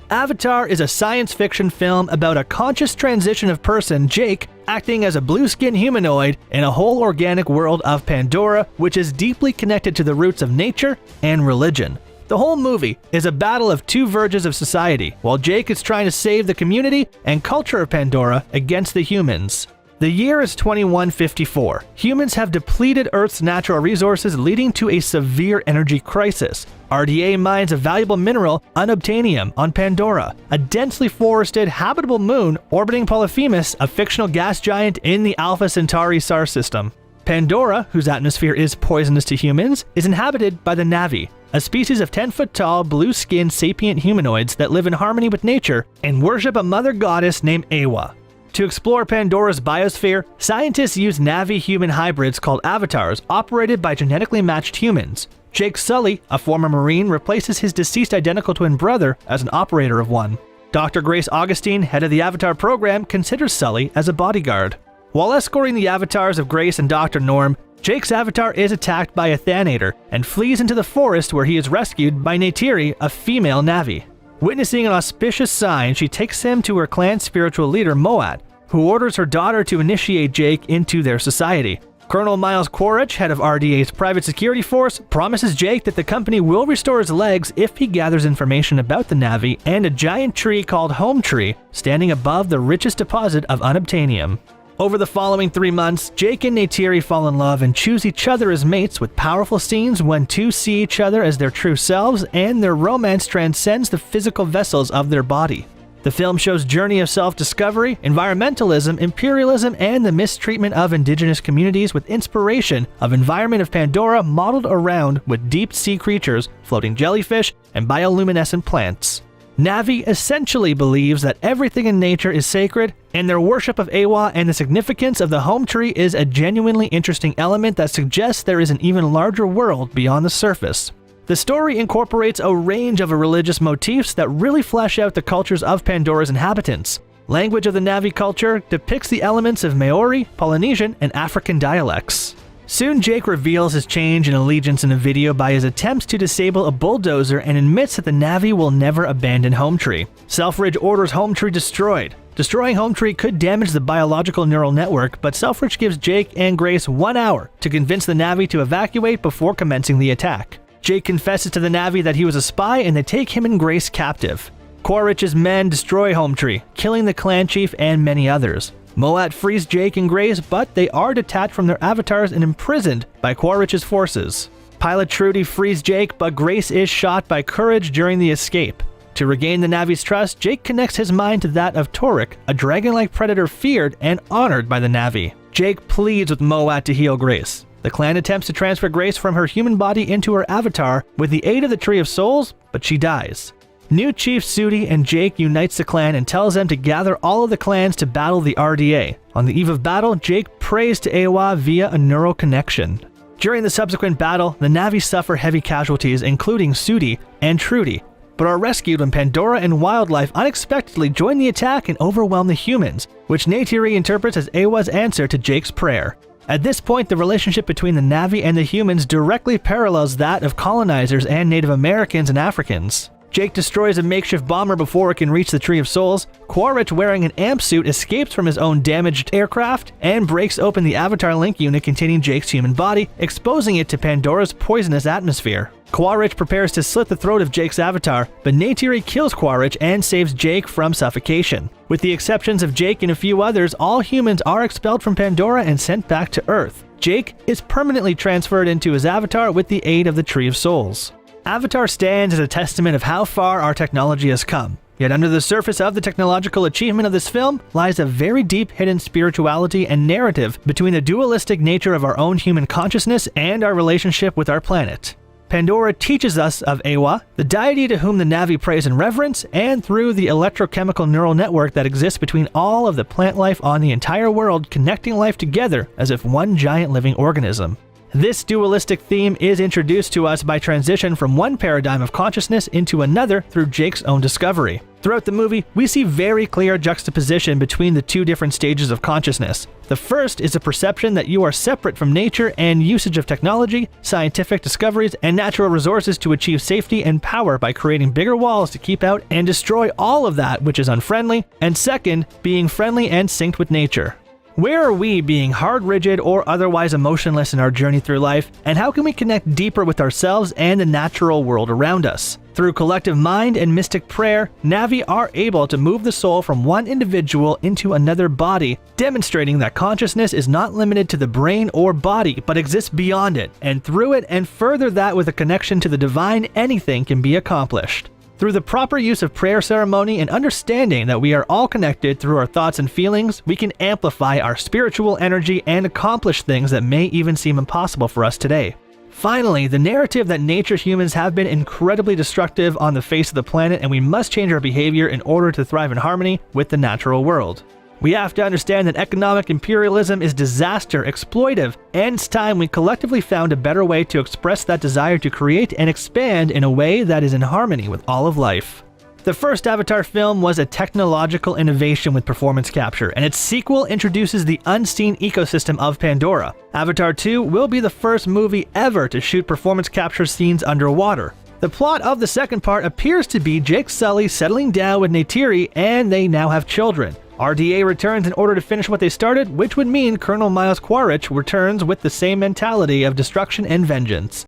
Avatar is a science fiction film about a conscious transition of person, Jake, acting as a blue-skinned humanoid in a whole organic world of Pandora, which is deeply connected to the roots of nature and religion. The whole movie is a battle of two verges of society, while Jake is trying to save the community and culture of Pandora against the humans. The year is 2154. Humans have depleted Earth's natural resources, leading to a severe energy crisis. RDA mines a valuable mineral, unobtainium, on Pandora, a densely forested, habitable moon orbiting Polyphemus, a fictional gas giant in the Alpha Centauri star system. Pandora, whose atmosphere is poisonous to humans, is inhabited by the Na'vi, a species of 10-foot-tall, blue-skinned sapient humanoids that live in harmony with nature and worship a mother goddess named Eywa. To explore Pandora's biosphere, scientists use Na'vi-human hybrids called avatars operated by genetically matched humans. Jake Sully, a former Marine, replaces his deceased identical twin brother as an operator of one. Dr. Grace Augustine, head of the Avatar program, considers Sully as a bodyguard. While escorting the avatars of Grace and Dr. Norm, Jake's avatar is attacked by a Thanator and flees into the forest where he is rescued by Neytiri, a female Na'vi. Witnessing an auspicious sign, she takes him to her clan's spiritual leader, Moat, who orders her daughter to initiate Jake into their society. Colonel Miles Quaritch, head of RDA's private security force, promises Jake that the company will restore his legs if he gathers information about the Na'vi and a giant tree called Home Tree, standing above the richest deposit of unobtainium. Over the following 3 months, Jake and Neytiri fall in love and choose each other as mates, with powerful scenes when two see each other as their true selves, and their romance transcends the physical vessels of their body. The film shows journey of self-discovery, environmentalism, imperialism, and the mistreatment of indigenous communities, with inspiration of environment of Pandora modeled around with deep sea creatures, floating jellyfish, and bioluminescent plants. Na'vi essentially believes that everything in nature is sacred, and their worship of Eywa and the significance of the home tree is a genuinely interesting element that suggests there is an even larger world beyond the surface. The story incorporates a range of religious motifs that really flesh out the cultures of Pandora's inhabitants. Language of the Na'vi culture depicts the elements of Maori, Polynesian, and African dialects. Soon, Jake reveals his change in allegiance in a video by his attempts to disable a bulldozer and admits that the Na'vi will never abandon Home Tree. Selfridge orders Home Tree destroyed. Destroying Home Tree could damage the biological neural network, but Selfridge gives Jake and Grace 1 hour to convince the Na'vi to evacuate before commencing the attack. Jake confesses to the Na'vi that he was a spy, and they take him and Grace captive. Quaritch's men destroy Home Tree, killing the clan chief and many others. Moat frees Jake and Grace, but they are detached from their avatars and imprisoned by Quaritch's forces. Pilot Trudy frees Jake, but Grace is shot by Courage during the escape. To regain the Na'vi's trust, Jake connects his mind to that of Torik, a dragon-like predator feared and honored by the Na'vi. Jake pleads with Moat to heal Grace. The clan attempts to transfer Grace from her human body into her avatar with the aid of the Tree of Souls, but she dies. New Chief Sudi and Jake unites the clan and tells them to gather all of the clans to battle the RDA. On the eve of battle, Jake prays to Eywa via a neural connection. During the subsequent battle, the Na'vi suffer heavy casualties, including Sudi and Trudy, but are rescued when Pandora and wildlife unexpectedly join the attack and overwhelm the humans, which Neytiri interprets as Eywa's answer to Jake's prayer. At this point, the relationship between the Na'vi and the humans directly parallels that of colonizers and Native Americans and Africans. Jake destroys a makeshift bomber before it can reach the Tree of Souls. Quaritch, wearing an amp suit, escapes from his own damaged aircraft and breaks open the Avatar Link unit containing Jake's human body, exposing it to Pandora's poisonous atmosphere. Quaritch prepares to slit the throat of Jake's avatar, but Neytiri kills Quaritch and saves Jake from suffocation. With the exceptions of Jake and a few others, all humans are expelled from Pandora and sent back to Earth. Jake is permanently transferred into his avatar with the aid of the Tree of Souls. Avatar stands as a testament of how far our technology has come. Yet under the surface of the technological achievement of this film lies a very deep hidden spirituality and narrative between the dualistic nature of our own human consciousness and our relationship with our planet. Pandora teaches us of Eywa, the deity to whom the Na'vi praise and reverence, and through the electrochemical neural network that exists between all of the plant life on the entire world, connecting life together as if one giant living organism. This dualistic theme is introduced to us by transition from one paradigm of consciousness into another through Jake's own discovery. Throughout the movie, we see very clear juxtaposition between the two different stages of consciousness. The first is a perception that you are separate from nature and usage of technology, scientific discoveries, and natural resources to achieve safety and power by creating bigger walls to keep out and destroy all of that which is unfriendly, and second, being friendly and synced with nature. Where are we being hard, rigid, or otherwise emotionless in our journey through life, and how can we connect deeper with ourselves and the natural world around us? Through collective mind and mystic prayer, Na'vi are able to move the soul from one individual into another body, demonstrating that consciousness is not limited to the brain or body, but exists beyond it, and through it and further that with a connection to the divine, anything can be accomplished. Through the proper use of prayer ceremony and understanding that we are all connected through our thoughts and feelings, we can amplify our spiritual energy and accomplish things that may even seem impossible for us today. Finally, the narrative that nature humans have been incredibly destructive on the face of the planet and we must change our behavior in order to thrive in harmony with the natural world. We have to understand that economic imperialism is disaster, exploitive, and it's time we collectively found a better way to express that desire to create and expand in a way that is in harmony with all of life. The first Avatar film was a technological innovation with performance capture, and its sequel introduces the unseen ecosystem of Pandora. Avatar 2 will be the first movie ever to shoot performance capture scenes underwater. The plot of the second part appears to be Jake Sully settling down with Neytiri, and they now have children. RDA returns in order to finish what they started, which would mean Colonel Miles Quaritch returns with the same mentality of destruction and vengeance.